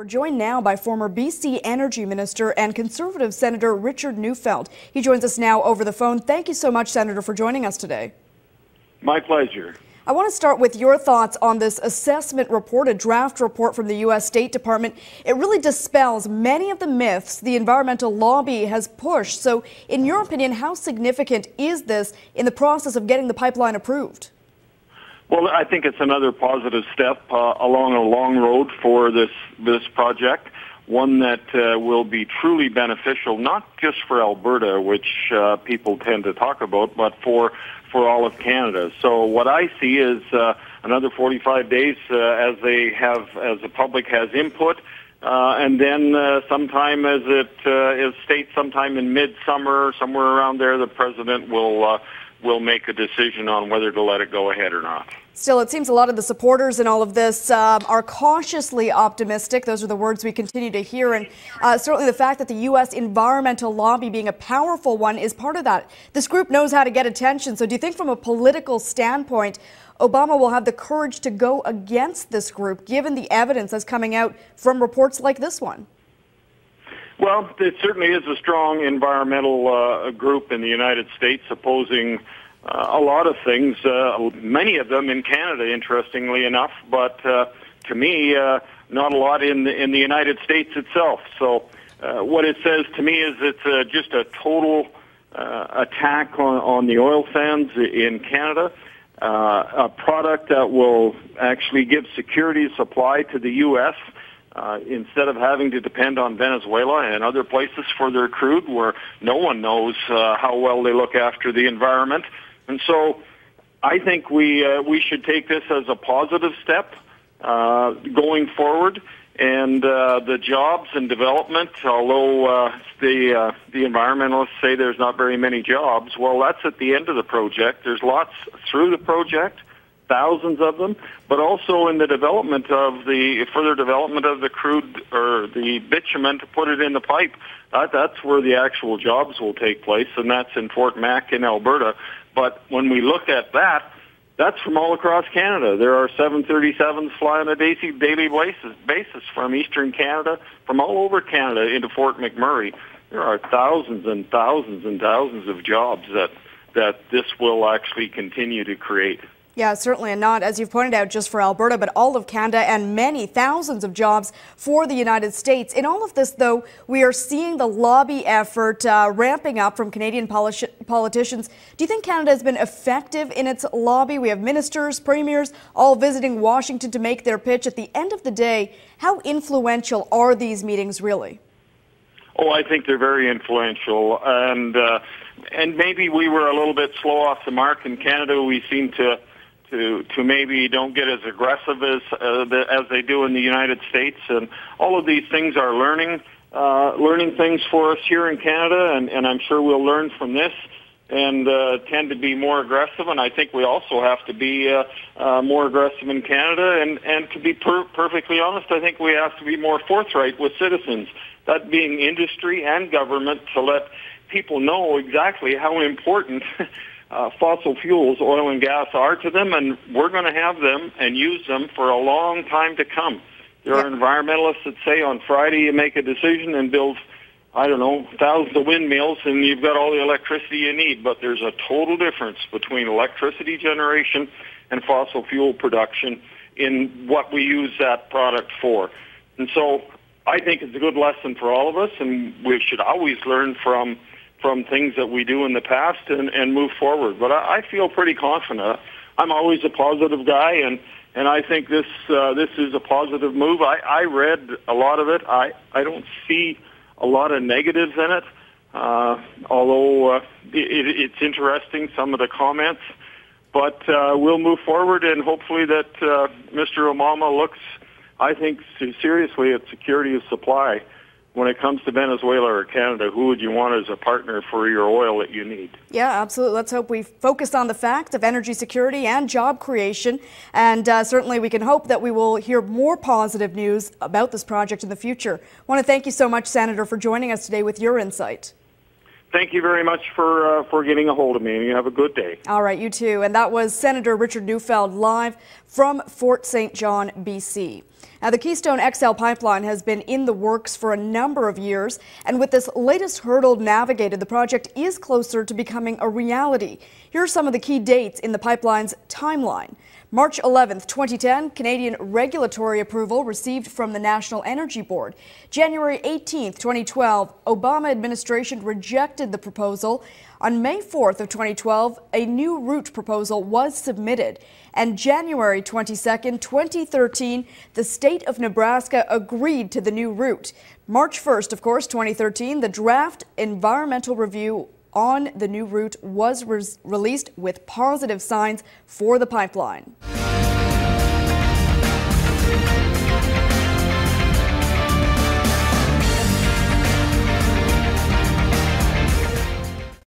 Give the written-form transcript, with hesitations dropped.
We're joined now by former BC Energy Minister and Conservative Senator Richard Neufeld. He joins us now over the phone. Thank you so much, Senator, for joining us today. My pleasure. I want to start with your thoughts on this assessment report, a draft report from the U.S. State Department. It really dispels many of the myths the environmental lobby has pushed. So, in your opinion, how significant is this in the process of getting the pipeline approved? Well, I think it's another positive step along a long road for this project, one that will be truly beneficial, not just for Alberta, which people tend to talk about, but for all of Canada. So what I see is another 45 days as the public has input, and then sometime as it is stated, sometime in midsummer, somewhere around there, the president will make a decision on whether to let it go ahead or not. Still, it seems a lot of the supporters in all of this are cautiously optimistic. Those are the words we continue to hear. And certainly the fact that the U.S. environmental lobby, being a powerful one, is part of that. This group knows how to get attention. So do you think from a political standpoint, Obama will have the courage to go against this group, given the evidence that's coming out from reports like this one? Well, it certainly is a strong environmental group in the United States opposing a lot of things, many of them in Canada, interestingly enough, but to me, not a lot in the United States itself. So what it says to me is it's just a total attack on the oil sands in Canada, a product that will actually give security of supply to the U.S., instead of having to depend on Venezuela and other places for their crude, where no one knows how well they look after the environment. And so I think we should take this as a positive step going forward. And the jobs and development, although the environmentalists say there's not very many jobs, well, that's at the end of the project. There's lots through the project, thousands of them, but also in the development of the further development of the crude or the bitumen to put it in the pipe. That's where the actual jobs will take place, and that's in Fort Mac in Alberta. But when we look at that, that's from all across Canada. There are 737s flying on a daily basis from eastern Canada, from all over Canada into Fort McMurray. There are thousands and thousands and thousands of jobs that this will actually continue to create. Yeah, certainly, and not, as you've pointed out, just for Alberta, but all of Canada and many thousands of jobs for the United States. In all of this, though, we are seeing the lobby effort ramping up from Canadian politicians. Do you think Canada has been effective in its lobby? We have ministers, premiers, all visiting Washington to make their pitch. At the end of the day, how influential are these meetings really? Oh, I think they're very influential, and maybe we were a little bit slow off the mark in Canada. We seem to maybe don't get as aggressive as they do in the United States, and all of these things are learning things for us here in Canada, and I'm sure we'll learn from this and tend to be more aggressive. And I think we also have to be more aggressive in Canada, and to be perfectly honest, I think we have to be more forthright with citizens, that being industry and government, to let people know exactly how important fossil fuels, oil and gas, are to them, and we're going to have them and use them for a long time to come. There are environmentalists that say on Friday you make a decision and build, I don't know, thousands of windmills and you've got all the electricity you need, but there's a total difference between electricity generation and fossil fuel production in what we use that product for. And so I think it's a good lesson for all of us, and we should always learn from things that we do in the past and move forward. But I feel pretty confident. I'm always a positive guy, and I think this is a positive move. I read a lot of it. I don't see a lot of negatives in it, although it's interesting, some of the comments. But we'll move forward, and hopefully that Mr. Obama looks, I think, seriously at security of supply. When it comes to Venezuela or Canada, who would you want as a partner for your oil that you need? Yeah, absolutely. Let's hope we focus on the fact of energy security and job creation. And certainly we can hope that we will hear more positive news about this project in the future. I want to thank you so much, Senator, for joining us today with your insight. Thank you very much for getting a hold of me, and you have a good day. All right, you too. And that was Senator Richard Neufeld live from Fort St. John, BC. Now, the Keystone XL pipeline has been in the works for a number of years, and with this latest hurdle navigated, the project is closer to becoming a reality. Here are some of the key dates in the pipeline's timeline. March 11th, 2010, Canadian regulatory approval received from the National Energy Board. January 18th, 2012, Obama administration rejected the proposal. On May 4th of 2012, a new route proposal was submitted. And January 22nd, 2013, the state of Nebraska agreed to the new route. March 1st, of course, 2013, the draft environmental review on the new route was released with positive signs for the pipeline.